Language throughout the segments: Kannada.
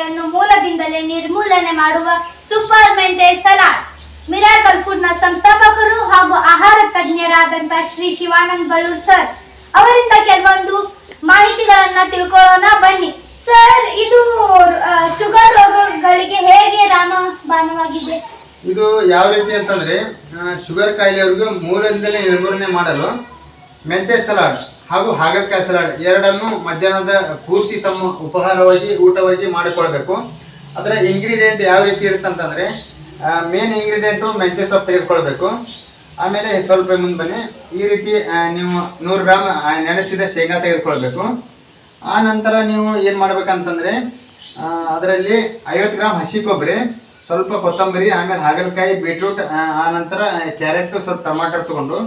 ಕಾಯಿಲೆಯನ್ನು ಮೂಲದಿಂದಲೇ ನಿರ್ಮೂಲನೆ ಮಾಡುವ ಸೂಪರ್ ಮೆಂತೆ ಸಲಾಡ್. ಮಿರಾಕಲ್ ಫುಡ್ ನ ಸಂಸ್ಥಾಪಕರು ಹಾಗೂ ಆಹಾರ ತಜ್ಞರಾದಂತ ಶ್ರೀ ಶಿವಾನಂದ್ ಬಳ್ಳೂರ್ ಸರ್ ಅವರಿಂದ ಕೆಲವೊಂದು ಮಾಹಿತಿಗಳನ್ನ ತಿಳ್ಕೊಳ್ಳೋಣ ಬನ್ನಿ. ಸರ್, ಇದು ಶುಗರ್ ರೋಗಗಳಿಗೆ ಹೇಗೆ ರಾಮಬಾಣವಾಗಿದೆ? ಇದು ಯಾವ ರೀತಿ ಅಂತಂದ್ರೆ ಶುಗರ್ ಕಾಯಿಲೆಯವರಿಗೂ ಮೂಲದಿಂದಲೇ ನಿರ್ಮೂಲನೆ ಮಾಡಲು ಮೆಂತೆ ಸಲಾಡ್ ಹಾಗೂ ಹಾಗಲಕಾಯಿ ಸಲಾಡ್ ಎರಡನ್ನು ಮಧ್ಯಾಹ್ನದ ಪೂರ್ತಿ ತಮ್ಮ ಉಪಹಾರವಾಗಿ ಊಟವಾಗಿ ಮಾಡಿಕೊಳ್ಬೇಕು. ಅದರ ಇಂಗ್ರೀಡಿಯೆಂಟ್ ಯಾವ ರೀತಿ ಇರುತ್ತೆ ಅಂತಂದ್ರೆ ಮೇನ್ ಇಂಗ್ರೀಡಿಯೆಂಟು ಮೆಂತೆ ಸೊಪ್ಪು ತೆಗೆದುಕೊಳ್ಬೇಕು. ಆಮೇಲೆ ಸ್ವಲ್ಪ ಮುಂದೆ ಬನ್ನಿ, ಈ ರೀತಿ ನೀವು 100 ಗ್ರಾಮ್ ನೆನೆಸಿದ ಶೇಂಗಾ ತೆಗೆದುಕೊಳ್ಬೇಕು. ಆ ನಂತರ ನೀವು ಏನು ಮಾಡ್ಬೇಕಂತಂದ್ರೆ ಅದರಲ್ಲಿ 50 ಗ್ರಾಮ್ ಹಸಿ ಕೊಬ್ಬರಿ, ಸ್ವಲ್ಪ ಕೊತ್ತಂಬರಿ, ಆಮೇಲೆ ಹಾಗಲಕಾಯಿ, ಬೀಟ್ರೂಟ್, ಆ ನಂತರ ಕ್ಯಾರೆಟ್, ಸ್ವಲ್ಪ ಟಮಾಟರ್ ತಗೊಂಡು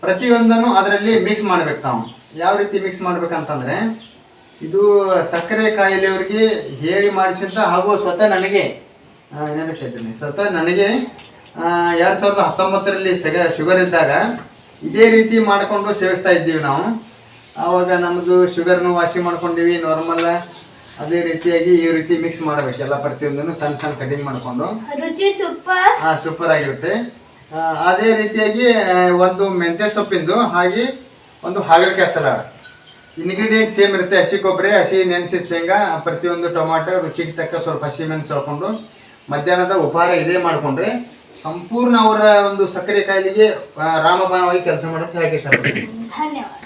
ಪ್ರತಿಯೊಂದನ್ನು ಅದರಲ್ಲಿ ಮಿಕ್ಸ್ ಮಾಡ್ಬೇಕು. ನಾವು ಯಾವ ರೀತಿ ಮಿಕ್ಸ್ ಮಾಡ್ಬೇಕಂತಂದ್ರೆ ಇದು ಸಕ್ಕರೆ ಕಾಯಿಲೆಯವರಿಗೆ ಹೇಳಿ ಮಾಡಿಸಿದಂತ ಹಾಗೂ ಸ್ವತಃ ನನಗೆ 2019ರಲ್ಲಿ ಶುಗರ್ ಇದ್ದಾಗ ಇದೇ ರೀತಿ ಮಾಡಿಕೊಂಡು ಸೇವಿಸ್ತಾ ಇದ್ದೀವಿ ನಾವು. ಆವಾಗ ನಮ್ಮದು ಶುಗರ್ನು ವಾಸಿ ಮಾಡ್ಕೊಂಡಿವಿ ನಾರ್ಮಲ್. ಅದೇ ರೀತಿಯಾಗಿ ಈ ರೀತಿ ಮಿಕ್ಸ್ ಮಾಡಬೇಕು ಎಲ್ಲ ಪ್ರತಿಯೊಂದನ್ನು ಸಣ್ಣ ಸಣ್ಣ ಕಟಿಂಗ್ ಮಾಡಿಕೊಂಡು. ರುಚಿ ಸೂಪರ್ ಸೂಪರ್ ಆಗಿರುತ್ತೆ. ಅದೇ ರೀತಿಯಾಗಿ ಒಂದು ಮೆಂತ್ಯ ಸೊಪ್ಪಿಂದು ಹಾಗೆ ಒಂದು ಹಾಗಲಕಾಯಿ ಸಲಾಡ್. ಇಂಗ್ರೀಡಿಯೆಂಟ್ ಸೇಮ್ ಇರುತ್ತೆ. ಹಸಿ ಕೊಬ್ಬರಿ, ಹಸಿ ನೆನೆಸಿದ ಶೇಂಗಾ, ಪ್ರತಿಯೊಂದು ಟೊಮಾಟೊ, ರುಚಿಗೆ ತಕ್ಕ ಸ್ವಲ್ಪ ಹಸಿ ಮೆಣಸು ಹಾಕೊಂಡು ಮಧ್ಯಾಹ್ನದ ಉಪಹಾರ ಇದೇ ಮಾಡಿಕೊಂಡ್ರೆ ಸಂಪೂರ್ಣ ಅವರ ಒಂದು ಸಕ್ಕರೆ ಕಾಯಿಲೆಗೆ ರಾಮಬಾಣವಾಗಿ ಕೆಲಸ ಮಾಡೋಕ್ಕೆ ಹೇಗೆ ಇಷ್ಟಪಡ್ತೀನಿ. ಧನ್ಯವಾದ.